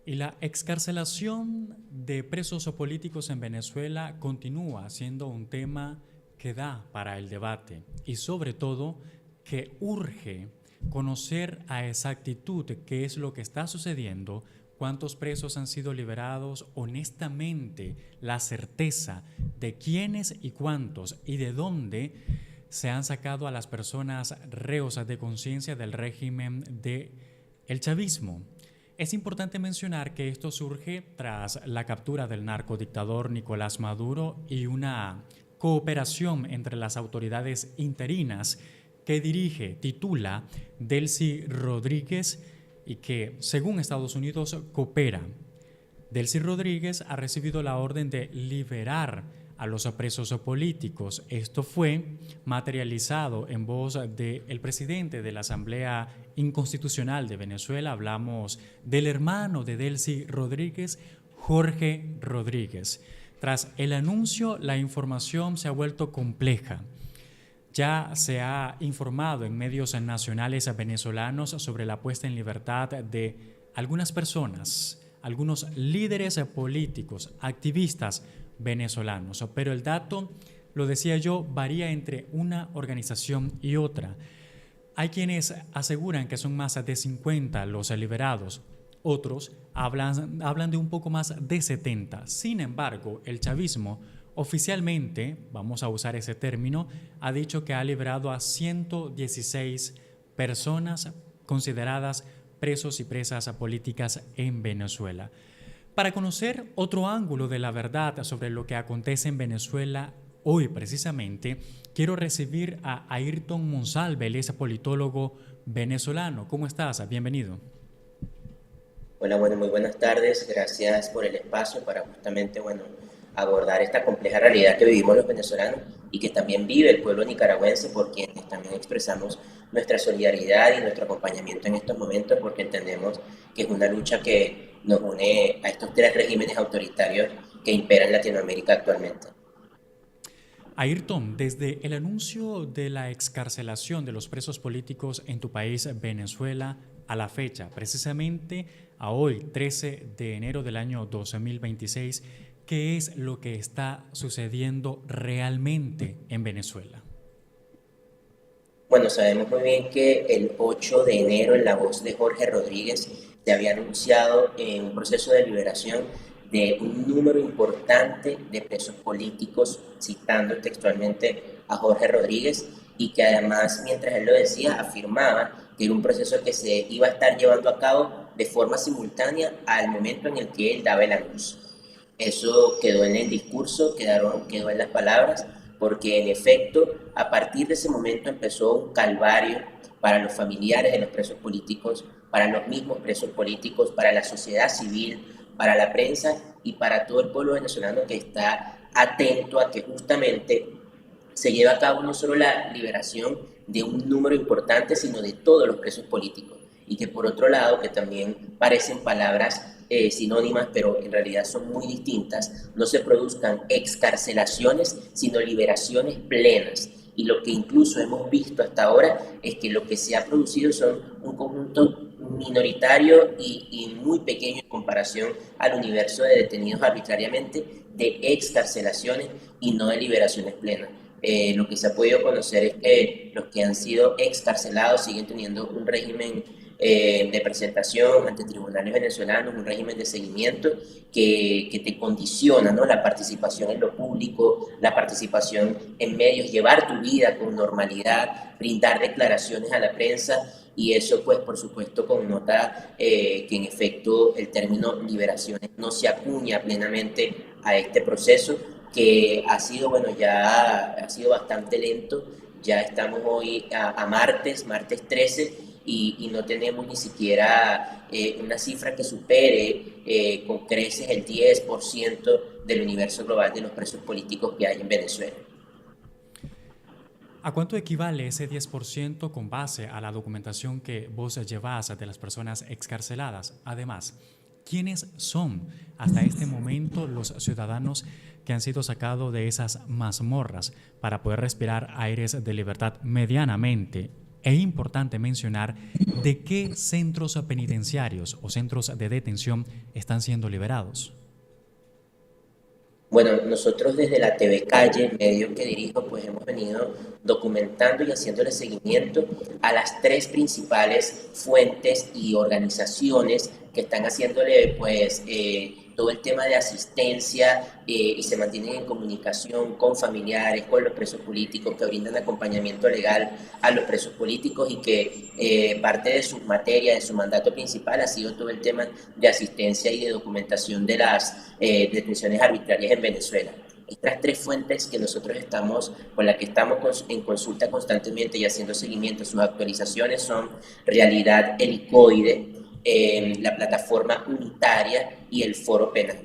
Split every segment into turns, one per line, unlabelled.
Y la excarcelación de presos o políticos en Venezuela continúa siendo un tema que da para el debate y sobre todo que urge conocer a exactitud qué es lo que está sucediendo, cuántos presos han sido liberados, honestamente la certeza de quiénes y cuántos y de dónde se han sacado a las personas reos de conciencia del régimen de el chavismo. Es importante mencionar que esto surge tras la captura del narcodictador Nicolás Maduro y una cooperación entre las autoridades interinas que dirige, titula Delcy Rodríguez y que, según Estados Unidos, coopera. Delcy Rodríguez ha recibido la orden de liberar a los presos políticos. Esto fue materializado en voz del presidente de la Asamblea Inconstitucional de Venezuela. Hablamos del hermano de Delcy Rodríguez, Jorge Rodríguez. Tras el anuncio, la información se ha vuelto compleja. Ya se ha informado en medios nacionales venezolanos sobre la puesta en libertad de algunas personas, algunos líderes políticos, activistas venezolanos, pero el dato, lo decía yo, varía entre una organización y otra. Hay quienes aseguran que son más de 50 los liberados, otros hablan de un poco más de 70. Sin embargo, el chavismo oficialmente, vamos a usar ese término, ha dicho que ha liberado a 116 personas consideradas presos y presas políticas en Venezuela. Para conocer otro ángulo de la verdad sobre lo que acontece en Venezuela hoy precisamente, quiero recibir a Ayrton Monsalve, él es politólogo venezolano. ¿Cómo estás? Bienvenido.
Hola, bueno, muy buenas tardes. Gracias por el espacio para justamente, abordar esta compleja realidad que vivimos los venezolanos y que también vive el pueblo nicaragüense, por quienes también expresamos nuestra solidaridad y nuestro acompañamiento en estos momentos, porque entendemos que es una lucha que nos une a estos tres regímenes autoritarios que imperan Latinoamérica actualmente.
Ayrton, desde el anuncio de la excarcelación de los presos políticos en tu país, Venezuela, a la fecha, precisamente a hoy, 13 de enero del año 2026, ¿qué es lo que está sucediendo realmente en Venezuela?
Bueno, sabemos muy bien que el 8 de enero, en la voz de Jorge Rodríguez, se había anunciado un proceso de liberación de un número importante de presos políticos, citando textualmente a Jorge Rodríguez, y que además, mientras él lo decía, afirmaba que era un proceso que se iba a estar llevando a cabo de forma simultánea al momento en el que él daba el anuncio. Eso quedó en el discurso, quedó en las palabras, porque en efecto, a partir de ese momento empezó un calvario para los familiares de los presos políticos, para los mismos presos políticos, para la sociedad civil, para la prensa y para todo el pueblo venezolano que está atento a que justamente se lleve a cabo no solo la liberación de un número importante, sino de todos los presos políticos. Y que por otro lado, que también parecen palabras sinónimas, pero en realidad son muy distintas, no se produzcan excarcelaciones, sino liberaciones plenas. Y lo que incluso hemos visto hasta ahora es que lo que se ha producido son un conjunto minoritario y muy pequeño en comparación al universo de detenidos arbitrariamente, de excarcelaciones y no de liberaciones plenas. Lo que se ha podido conocer es que los que han sido excarcelados siguen teniendo un régimen de presentación ante tribunales venezolanos, un régimen de seguimiento que te condiciona, ¿no? La participación en lo público, la participación en medios, llevar tu vida con normalidad, brindar declaraciones a la prensa, y eso pues por supuesto connota que en efecto el término liberaciones no se acuña plenamente a este proceso, que ha sido, ya ha sido bastante lento. Ya estamos hoy a martes 13, y no tenemos ni siquiera una cifra que supere con creces el 10% del universo global de los presos políticos que hay en Venezuela.
¿A cuánto equivale ese 10% con base a la documentación que vos llevas de las personas excarceladas? Además, ¿quiénes son hasta este momento los ciudadanos que han sido sacados de esas mazmorras para poder respirar aires de libertad medianamente? e importante mencionar de qué centros penitenciarios o centros de detención están siendo liberados.
Bueno, nosotros desde la TV Calle, medio que dirijo, pues hemos venido documentando y haciéndole seguimiento a las tres principales fuentes y organizaciones que están haciéndole pues todo el tema de asistencia y se mantienen en comunicación con familiares, con los presos políticos, que brindan acompañamiento legal a los presos políticos y que parte de sus materias, de su mandato principal ha sido todo el tema de asistencia y de documentación de las detenciones arbitrarias en Venezuela. Estas tres fuentes que nosotros estamos, con las que estamos en consulta constantemente y haciendo seguimiento a sus actualizaciones son Realidad Helicoide, la plataforma unitaria y el Foro Penal.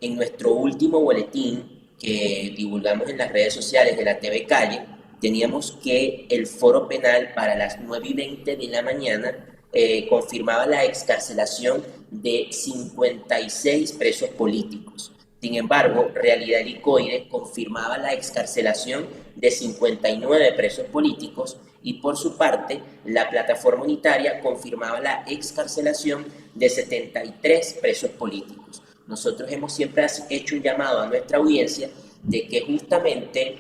En nuestro último boletín que divulgamos en las redes sociales de la TV Calle, teníamos que el Foro Penal para las 9:20 de la mañana confirmaba la excarcelación de 56 presos políticos. Sin embargo, Realidad Helicoide confirmaba la excarcelación de 59 presos políticos y por su parte, la plataforma unitaria confirmaba la excarcelación de 73 presos políticos. Nosotros hemos siempre hecho un llamado a nuestra audiencia de que justamente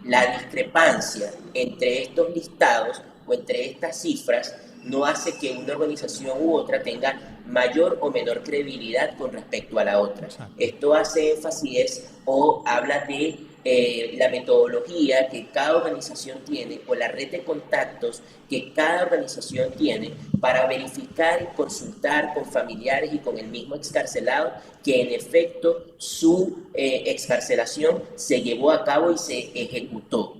la discrepancia entre estos listados o entre estas cifras no hace que una organización u otra tenga mayor o menor credibilidad con respecto a la otra. Esto hace énfasis o habla de la metodología que cada organización tiene o la red de contactos que cada organización tiene para verificar y consultar con familiares y con el mismo excarcelado que en efecto su excarcelación se llevó a cabo y se ejecutó.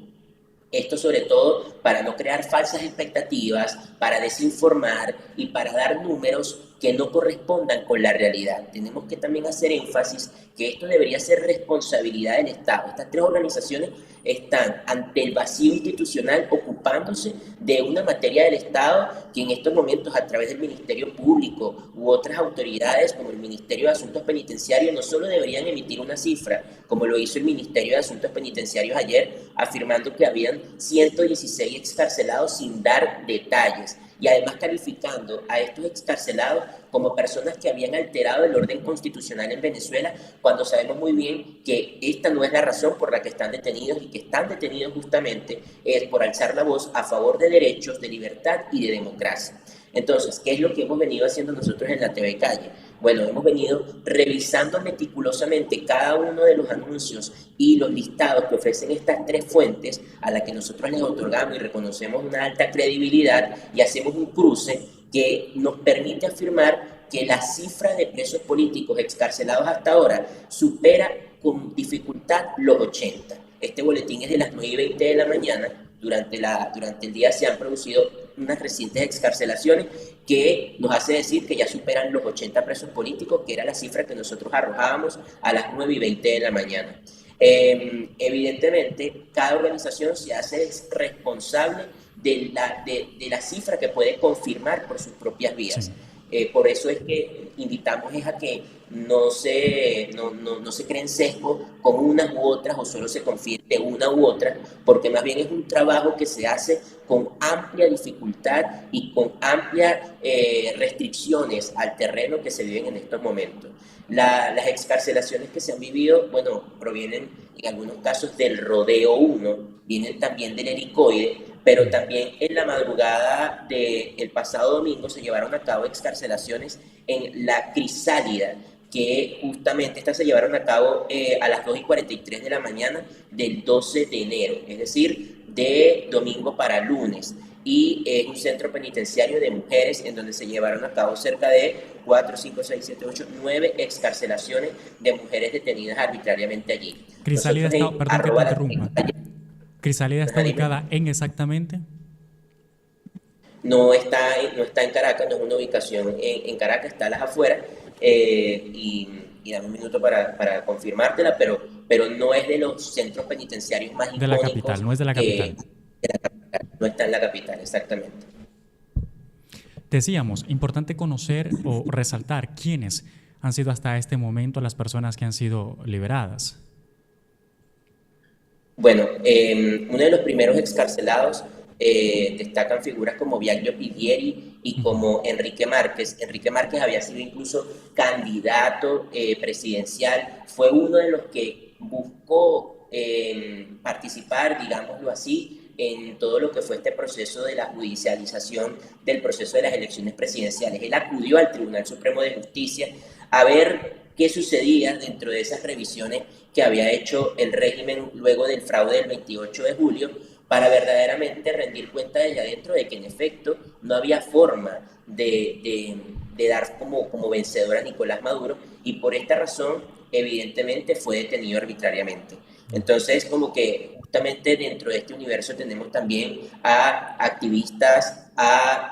Esto sobre todo para no crear falsas expectativas, para desinformar y para dar números que no correspondan con la realidad. Tenemos que también hacer énfasis que esto debería ser responsabilidad del Estado. Estas tres organizaciones están ante el vacío institucional ocupándose de una materia del Estado que en estos momentos a través del Ministerio Público u otras autoridades como el Ministerio de Asuntos Penitenciarios no solo deberían emitir una cifra, como lo hizo el Ministerio de Asuntos Penitenciarios ayer, afirmando que habían 116 excarcelados sin dar detalles y además calificando a estos excarcelados como personas que habían alterado el orden constitucional en Venezuela, cuando sabemos muy bien que esta no es la razón por la que están detenidos y que están detenidos justamente es por alzar la voz a favor de derechos, de libertad y de democracia. Entonces, ¿qué es lo que hemos venido haciendo nosotros en la TV Calle? Bueno, hemos venido revisando meticulosamente cada uno de los anuncios y los listados que ofrecen estas tres fuentes a las que nosotros les otorgamos y reconocemos una alta credibilidad y hacemos un cruce que nos permite afirmar que la cifra de presos políticos excarcelados hasta ahora supera con dificultad los 80. Este boletín es de las 9:20 de la mañana. Durante el día se han producido unas recientes excarcelaciones que nos hace decir que ya superan los 80 presos políticos, que era la cifra que nosotros arrojábamos a las 9:20 de la mañana. Evidentemente, cada organización se hace responsable de la cifra que puede confirmar por sus propias vías. Sí. Por eso es que invitamos a que no se creen sesgo con unas u otras o solo se confíe de una u otra, porque más bien es un trabajo que se hace con amplia dificultad y con amplias restricciones al terreno que se viven en estos momentos. Las excarcelaciones que se han vivido, bueno, provienen en algunos casos del Rodeo 1, vienen también del Helicoide, pero también en la madrugada del pasado domingo se llevaron a cabo excarcelaciones en la Crisálida, que justamente estas se llevaron a cabo a las 2:43 de la mañana del 12 de enero, es decir, de domingo para lunes. Y un centro penitenciario de mujeres en donde se llevaron a cabo cerca de 4, 5, 6, 7, 8, 9 excarcelaciones de mujeres detenidas arbitrariamente allí.
Crisálida está, perdón que te interrumpa. ¿Crisálida está ubicada en exactamente?
No está en Caracas, no es una ubicación en Caracas, está a las afueras, y dame un minuto para confirmártela, pero no es de los centros penitenciarios más icónicos.
De la capital, no es de la capital.
No está en la capital, exactamente.
Decíamos, importante conocer o resaltar quiénes han sido hasta este momento las personas que han sido liberadas.
Bueno, uno de los primeros excarcelados destacan figuras como Biagio Pidieri y como Enrique Márquez. Enrique Márquez había sido incluso candidato presidencial, fue uno de los que buscó participar, digámoslo así, en todo lo que fue este proceso de la judicialización del proceso de las elecciones presidenciales. Él acudió al Tribunal Supremo de Justicia a ver qué sucedía dentro de esas revisiones que había hecho el régimen luego del fraude del 28 de julio, para verdaderamente rendir cuenta de allá adentro de que en efecto no había forma de dar como vencedor a Nicolás Maduro, y por esta razón evidentemente fue detenido arbitrariamente. Entonces, como que justamente dentro de este universo tenemos también a activistas, a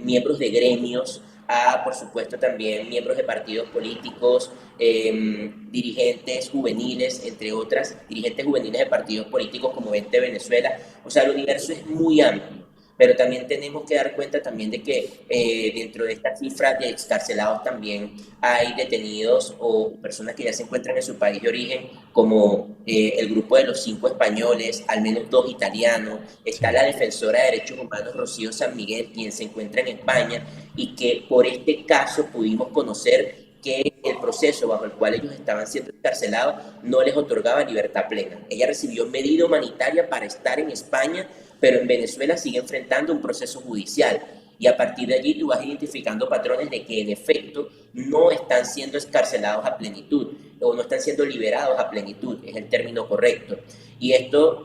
miembros de gremios, a, por supuesto, también miembros de partidos políticos, dirigentes juveniles, entre otras, dirigentes juveniles de partidos políticos como Vente Venezuela. O sea, el universo es muy amplio, pero también tenemos que dar cuenta también de que dentro de esta cifra de excarcelados también hay detenidos o personas que ya se encuentran en su país de origen, como el grupo de los 5 españoles, al menos 2 italianos. Está la defensora de derechos humanos Rocío San Miguel, quien se encuentra en España, y que por este caso pudimos conocer que el proceso bajo el cual ellos estaban siendo encarcelados no les otorgaba libertad plena. Ella recibió medida humanitaria para estar en España, pero en Venezuela sigue enfrentando un proceso judicial. Y a partir de allí tú vas identificando patrones de que en efecto no están siendo escarcelados a plenitud, o no están siendo liberados a plenitud, es el término correcto. Y esto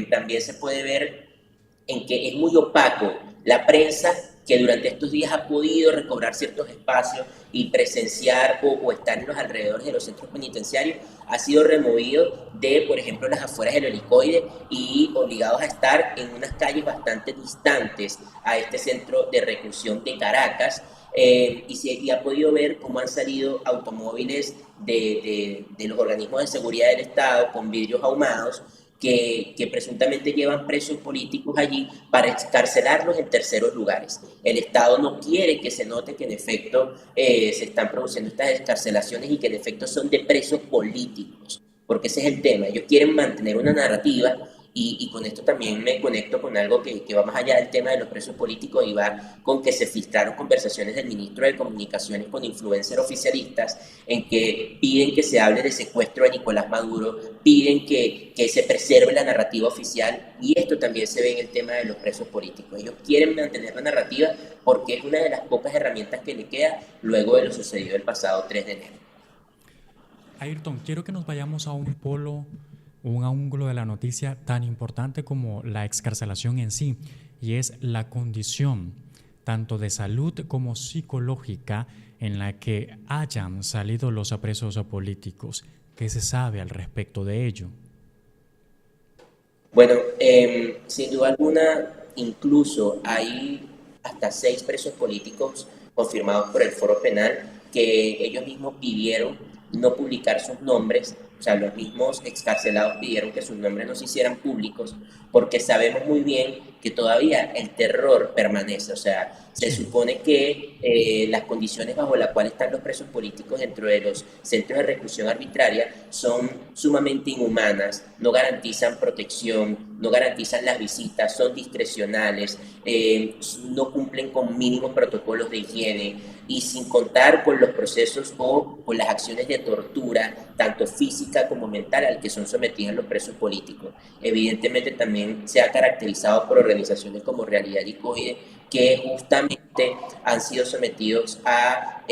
también se puede ver en que es muy opaco la prensa, que durante estos días ha podido recobrar ciertos espacios y presenciar o estar en los alrededores de los centros penitenciarios, ha sido removido de, por ejemplo, las afueras del Helicoide y obligados a estar en unas calles bastante distantes a este centro de reclusión de Caracas. Y ha podido ver cómo han salido automóviles de los organismos de seguridad del Estado con vidrios ahumados, que presuntamente llevan presos políticos allí para excarcelarlos en terceros lugares. El Estado no quiere que se note que en efecto se están produciendo estas excarcelaciones y que en efecto son de presos políticos, porque ese es el tema. Ellos quieren mantener una narrativa, y con esto también me conecto con algo que va más allá del tema de los presos políticos, y va con que se filtraron conversaciones del ministro de Comunicaciones con influencers oficialistas en que piden que se hable de secuestro de Nicolás Maduro, piden que se preserve la narrativa oficial, y esto también se ve en el tema de los presos políticos. Ellos quieren mantener la narrativa porque es una de las pocas herramientas que le queda luego de lo sucedido el pasado 3 de enero.
Ayrton, quiero que nos vayamos a un polo, un ángulo de la noticia tan importante como la excarcelación en sí, y es la condición tanto de salud como psicológica en la que hayan salido los presos políticos. ¿Qué se sabe al respecto de ello?
Bueno, sin duda alguna, incluso hay hasta 6 presos políticos confirmados por el Foro Penal que ellos mismos pidieron no publicar sus nombres. O sea, los mismos excarcelados pidieron que sus nombres no se hicieran públicos, porque sabemos muy bien que todavía el terror permanece. O sea, se supone que las condiciones bajo las cuales están los presos políticos dentro de los centros de reclusión arbitraria son sumamente inhumanas, no garantizan protección, no garantizan las visitas, son discrecionales, no cumplen con mínimos protocolos de higiene, y sin contar con los procesos o con las acciones de tortura, tanto física como mental, al que son sometidos los presos políticos. Evidentemente también se ha caracterizado por organizaciones como Realidad Helicoide, que justamente han sido sometidos a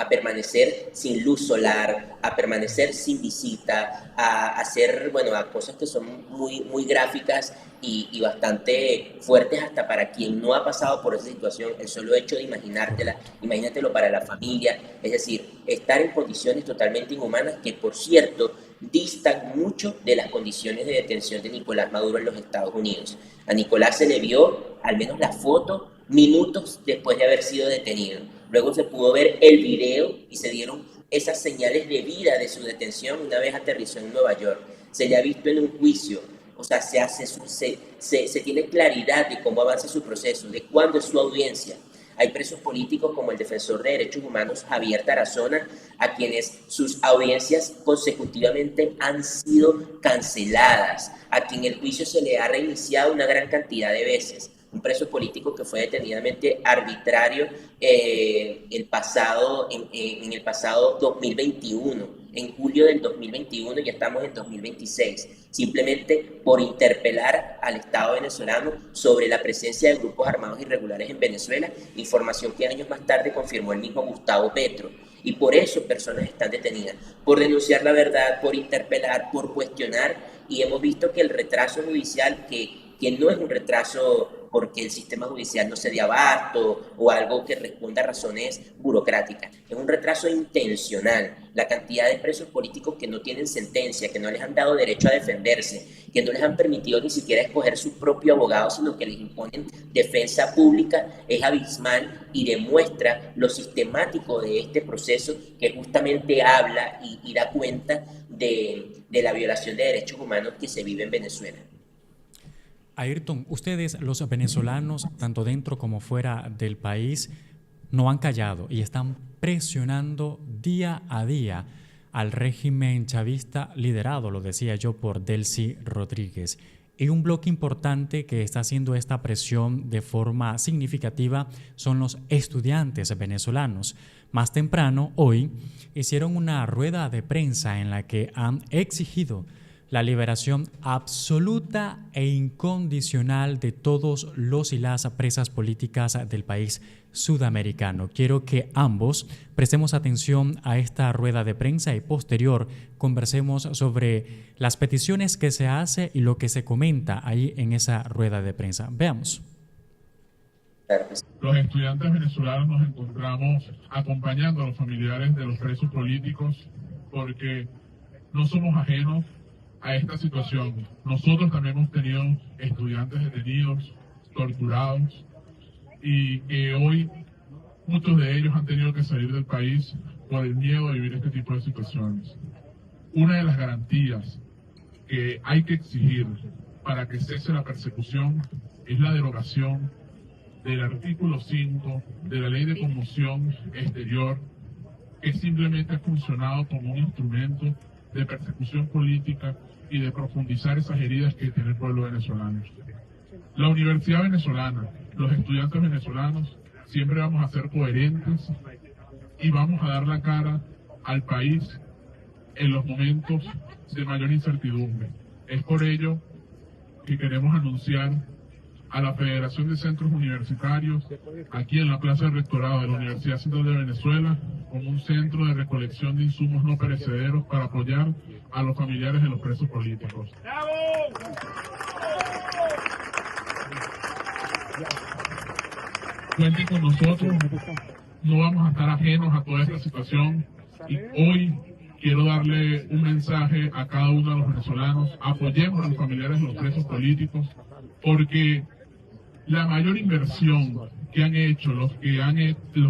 permanecer sin luz solar, a permanecer sin visita, a hacer, bueno, a cosas que son muy gráficas y bastante fuertes hasta para quien no ha pasado por esa situación. El solo hecho de imagínatelo para la familia, es decir, estar en condiciones totalmente inhumanas que, por cierto, distan mucho de las condiciones de detención de Nicolás Maduro en los Estados Unidos. A Nicolás se le vio, al menos la foto, minutos después de haber sido detenido. Luego se pudo ver el video y se dieron esas señales de vida de su detención una vez aterrizó en Nueva York. Se le ha visto en un juicio, o sea, se tiene claridad de cómo avanza su proceso, de cuándo es su audiencia. Hay presos políticos como el defensor de derechos humanos Javier Tarazona, a quienes sus audiencias consecutivamente han sido canceladas, a quien el juicio se le ha reiniciado una gran cantidad de veces. Un preso político que fue detenidamente arbitrario en el pasado 2021. En julio del 2021, ya estamos en 2026, simplemente por interpelar al Estado venezolano sobre la presencia de grupos armados irregulares en Venezuela, información que años más tarde confirmó el mismo Gustavo Petro. Y por eso personas están detenidas, por denunciar la verdad, por interpelar, por cuestionar, y hemos visto que el retraso judicial, que no es un retraso porque el sistema judicial no se dé abasto o algo que responda a razones burocráticas. Es un retraso intencional. La cantidad de presos políticos que no tienen sentencia, que no les han dado derecho a defenderse, que no les han permitido ni siquiera escoger su propio abogado, sino que les imponen defensa pública, es abismal y demuestra lo sistemático de este proceso que justamente habla y da cuenta de la violación de derechos humanos que se vive en Venezuela.
Ayrton, ustedes, los venezolanos, tanto dentro como fuera del país, no han callado y están presionando día a día al régimen chavista liderado, lo decía yo, por Delcy Rodríguez. Y un bloque importante que está haciendo esta presión de forma significativa son los estudiantes venezolanos. Más temprano, hoy, hicieron una rueda de prensa en la que han exigido la liberación absoluta e incondicional de todos los y las presas políticas del país sudamericano. Quiero que ambos prestemos atención a esta rueda de prensa y posterior conversemos sobre las peticiones que se hace y lo que se comenta ahí en esa rueda de prensa. Veamos.
Los estudiantes venezolanos nos encontramos acompañando a los familiares de los presos políticos porque no somos ajenos a esta situación. Nosotros también hemos tenido estudiantes detenidos, torturados, y que hoy muchos de ellos han tenido que salir del país por el miedo de vivir este tipo de situaciones. Una de las garantías que hay que exigir para que cese la persecución es la derogación del artículo 5 de la Ley de Conmoción Exterior, que simplemente ha funcionado como un instrumento de persecución política y de profundizar esas heridas que tiene el pueblo venezolano. La Universidad Venezolana, los estudiantes venezolanos, siempre vamos a ser coherentes y vamos a dar la cara al país en los momentos de mayor incertidumbre. Es por ello que queremos anunciar a la Federación de Centros Universitarios, aquí en la Plaza del Rectorado de la Universidad Central de Venezuela, como un centro de recolección de insumos no perecederos para apoyar a los familiares de los presos políticos. Cuenten con nosotros, no vamos a estar ajenos a toda esta situación y hoy quiero darle un mensaje a cada uno de los venezolanos: apoyemos a los familiares de los presos políticos, porque la mayor inversión que han hecho los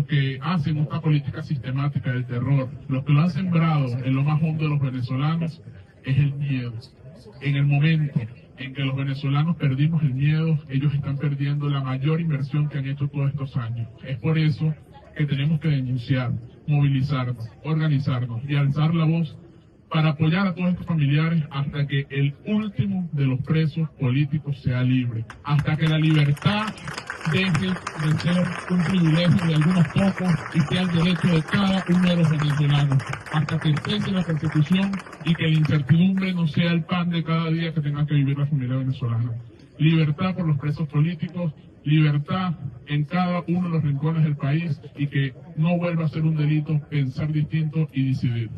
que hacen esta política sistemática del terror, los que lo han sembrado en lo más hondo de los venezolanos, es el miedo. En el momento en que los venezolanos perdimos el miedo, ellos están perdiendo la mayor inversión que han hecho todos estos años. Es por eso que tenemos que denunciar, movilizarnos, organizarnos y alzar la voz para apoyar a todos estos familiares hasta que el último de los presos políticos sea libre, hasta que la libertad deje de ser un privilegio de algunos pocos y sea el derecho de cada uno de los venezolanos, hasta que cese la persecución y que la incertidumbre no sea el pan de cada día que tenga que vivir la familia venezolana. Libertad por los presos políticos, libertad en cada uno de los rincones del país y que no vuelva a ser un delito pensar distinto y decidir.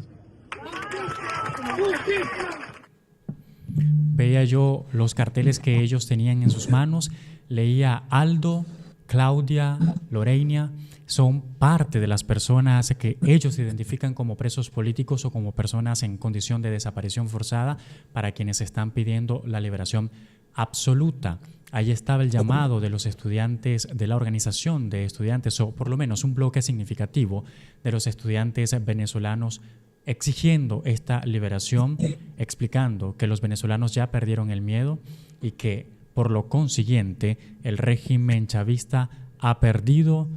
Veía yo los carteles que ellos tenían en sus manos, leía Aldo, Claudia, Lorena, son parte de las personas que ellos identifican como presos políticos o como personas en condición de desaparición forzada, para quienes están pidiendo la liberación absoluta. Ahí estaba el llamado de los estudiantes, de la organización de estudiantes, o por lo menos un bloque significativo de los estudiantes venezolanos, exigiendo esta liberación, explicando que los venezolanos ya perdieron el miedo y que, por lo consiguiente, el régimen chavista ha perdido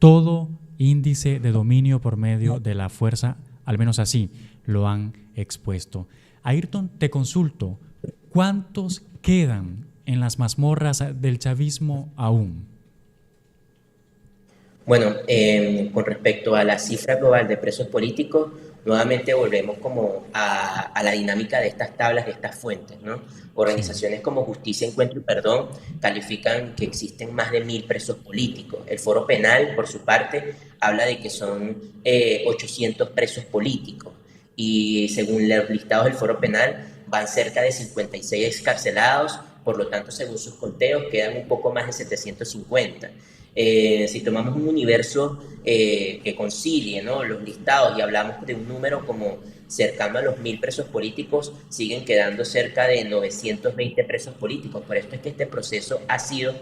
todo índice de dominio por medio de la fuerza, al menos así lo han expuesto. Ayrton, te consulto, ¿cuántos quedan en las mazmorras del chavismo aún?
Bueno, con respecto a la cifra global de presos políticos, nuevamente volvemos como a la dinámica de estas tablas, de estas fuentes, ¿no? Organizaciones como Justicia, Encuentro y Perdón califican que existen más de 1.000 presos políticos. El Foro Penal, por su parte, habla de que son 800 presos políticos. Y según los listados del Foro Penal, van cerca de 56 excarcelados, por lo tanto, según sus conteos, quedan un poco más de 750. Si tomamos un universo que concilie, ¿no?, los listados y hablamos de un número como cercano a los 1.000 presos políticos, siguen quedando cerca de 920 presos políticos. Por esto es que este proceso ha sido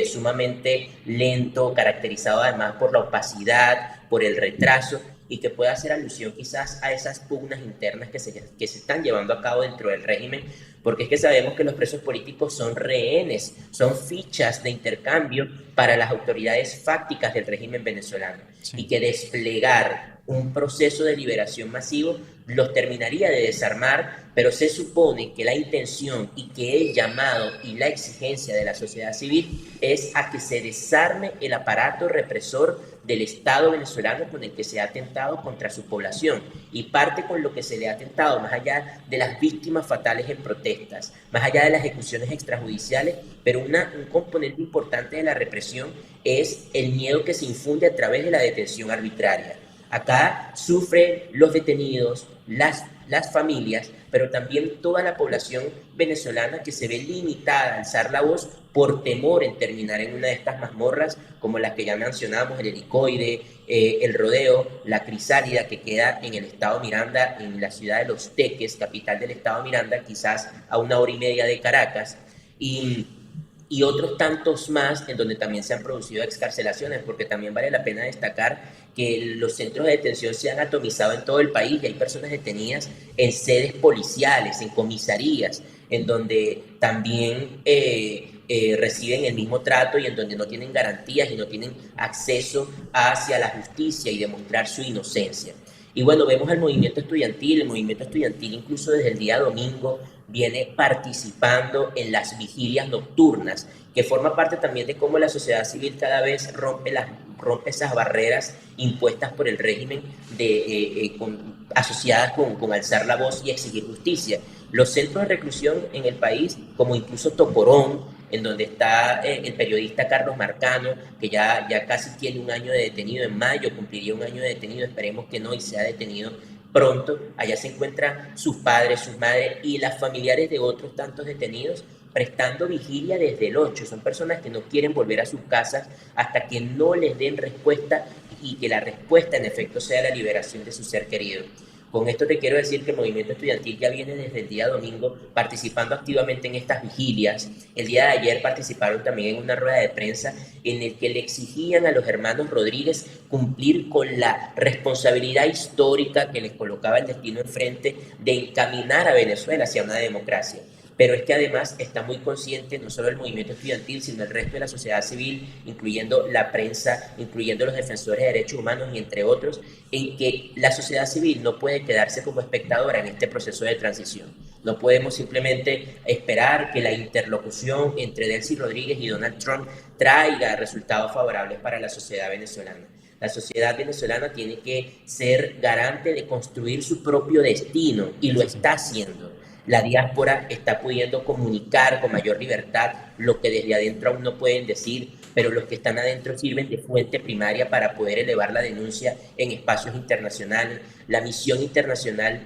sumamente lento, caracterizado además por la opacidad, por el retraso, y que pueda hacer alusión quizás a esas pugnas internas que se están llevando a cabo dentro del régimen, porque es que sabemos que los presos políticos son rehenes, son fichas de intercambio para las autoridades fácticas del régimen venezolano, sí, y que desplegar un proceso de liberación masivo los terminaría de desarmar, pero se supone que la intención y que el llamado y la exigencia de la sociedad civil es a que se desarme el aparato represor del Estado venezolano con el que se ha atentado contra su población, y parte con lo que se le ha atentado, más allá de las víctimas fatales en protestas, más allá de las ejecuciones extrajudiciales, pero un componente importante de la represión es el miedo que se infunde a través de la detención arbitraria. Acá sufren los detenidos, las familias, pero también toda la población venezolana que se ve limitada a alzar la voz por temor en terminar en una de estas mazmorras, como las que ya mencionamos, el Helicoide, el Rodeo, la Crisálida, que queda en el estado Miranda, en la ciudad de Los Teques, capital del estado Miranda, quizás a 1 hora y media de Caracas, y otros tantos más en donde también se han producido excarcelaciones, porque también vale la pena destacar que los centros de detención se han atomizado en todo el país y hay personas detenidas en sedes policiales, en comisarías, en donde también reciben el mismo trato y en donde no tienen garantías y no tienen acceso hacia la justicia y demostrar su inocencia. Y bueno, vemos al movimiento estudiantil. El movimiento estudiantil incluso desde el día domingo viene participando en las vigilias nocturnas, que forma parte también de cómo la sociedad civil cada vez rompe esas barreras impuestas por el régimen asociadas con alzar la voz y exigir justicia. Los centros de reclusión en el país, como incluso Toporón, en donde está el periodista Carlos Marcano, que ya casi tiene 1 año de detenido, en mayo cumpliría 1 año de detenido, esperemos que no, y sea detenido pronto. Allá se encuentran sus padres, sus madres y las familiares de otros tantos detenidos prestando vigilia desde el 8. Son personas que no quieren volver a sus casas hasta que no les den respuesta y que la respuesta en efecto sea la liberación de su ser querido. Con esto te quiero decir que el movimiento estudiantil ya viene desde el día domingo participando activamente en estas vigilias. El día de ayer participaron también en una rueda de prensa en el que le exigían a los hermanos Rodríguez cumplir con la responsabilidad histórica que les colocaba el destino enfrente de encaminar a Venezuela hacia una democracia. Pero es que además está muy consciente no solo el movimiento estudiantil, sino el resto de la sociedad civil, incluyendo la prensa, incluyendo los defensores de derechos humanos y entre otros, en que la sociedad civil no puede quedarse como espectadora en este proceso de transición. No podemos simplemente esperar que la interlocución entre Delcy Rodríguez y Donald Trump traiga resultados favorables para la sociedad venezolana. La sociedad venezolana tiene que ser garante de construir su propio destino y lo está haciendo. La diáspora está pudiendo comunicar con mayor libertad lo que desde adentro aún no pueden decir, pero los que están adentro sirven de fuente primaria para poder elevar la denuncia en espacios internacionales. La misión internacional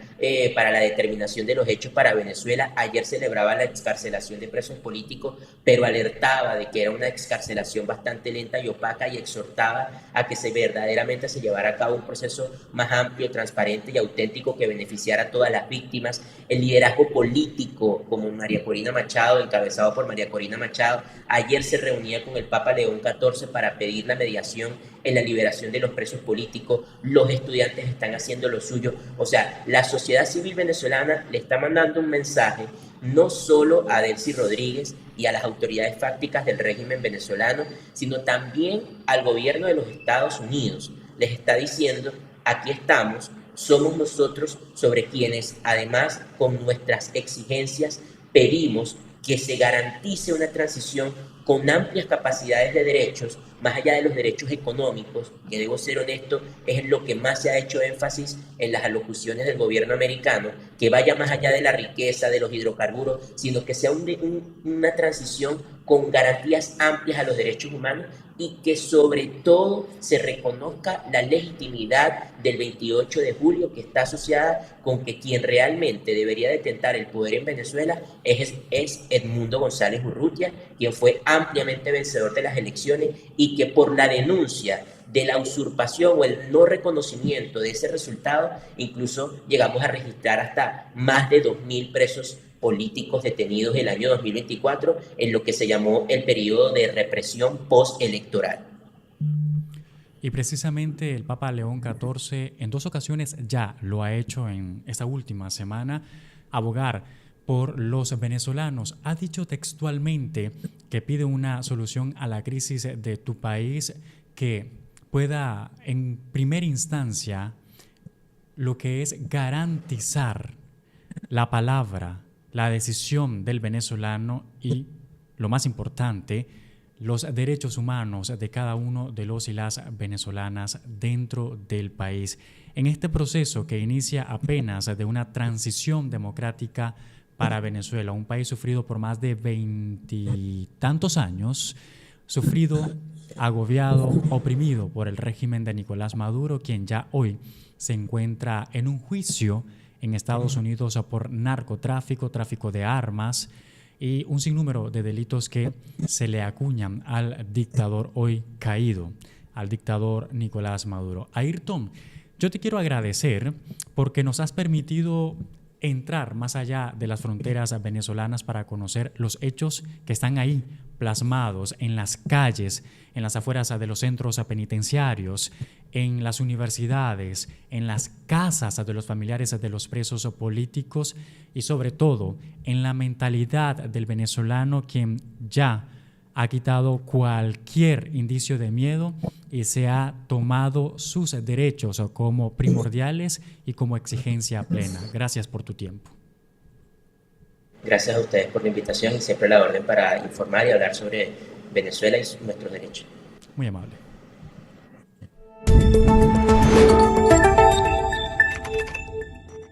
para la determinación de los hechos para Venezuela ayer celebraba la excarcelación de presos políticos, pero alertaba de que era una excarcelación bastante lenta y opaca y exhortaba a que verdaderamente se llevara a cabo un proceso más amplio, transparente y auténtico que beneficiara a todas las víctimas. El liderazgo político, como María Corina Machado, encabezado por María Corina Machado, ayer se reunía con el Papa León XIV para pedir la mediación en la liberación de los presos políticos, los estudiantes están haciendo lo suyo. O sea, la sociedad civil venezolana le está mandando un mensaje no solo a Delcy Rodríguez y a las autoridades fácticas del régimen venezolano, sino también al gobierno de los Estados Unidos. Les está diciendo, aquí estamos, somos nosotros sobre quienes, además, con nuestras exigencias, pedimos que se garantice una transición con amplias capacidades de derechos, más allá de los derechos económicos, que debo ser honesto, es en lo que más se ha hecho énfasis en las alocuciones del gobierno americano, que vaya más allá de la riqueza, de los hidrocarburos, sino que sea una transición con garantías amplias a los derechos humanos y que sobre todo se reconozca la legitimidad del 28 de julio, que está asociada con que quien realmente debería detentar el poder en Venezuela es Edmundo González Urrutia, quien fue ampliamente vencedor de las elecciones y que por la denuncia de la usurpación o el no reconocimiento de ese resultado, incluso llegamos a registrar hasta más de 2.000 presos políticos detenidos el año 2024 en lo que se llamó el periodo de represión postelectoral.
Y precisamente el Papa León XIV en 2 ocasiones ya lo ha hecho en esta última semana, abogar por los venezolanos. Ha dicho textualmente que pide una solución a la crisis de tu país que pueda, en primera instancia, lo que es garantizar la palabra, la decisión del venezolano y, lo más importante, los derechos humanos de cada uno de los y las venezolanas dentro del país. En este proceso que inicia apenas de una transición democrática para Venezuela, un país sufrido por más de 20 y tantos años, sufrido, agobiado, oprimido por el régimen de Nicolás Maduro, quien ya hoy se encuentra en un juicio en Estados Unidos por narcotráfico, tráfico de armas y un sinnúmero de delitos que se le acuñan al dictador hoy caído, al dictador Nicolás Maduro. Ayrton, yo te quiero agradecer porque nos has permitido entrar más allá de las fronteras venezolanas para conocer los hechos que están ahí plasmados en las calles, en las afueras de los centros penitenciarios, en las universidades, en las casas de los familiares de los presos políticos y sobre todo en la mentalidad del venezolano, quien ya ha quitado cualquier indicio de miedo y se ha tomado sus derechos como primordiales y como exigencia plena. Gracias por tu tiempo.
Gracias a ustedes por la invitación y siempre a la orden para informar y hablar sobre Venezuela y nuestros derechos.
Muy amable.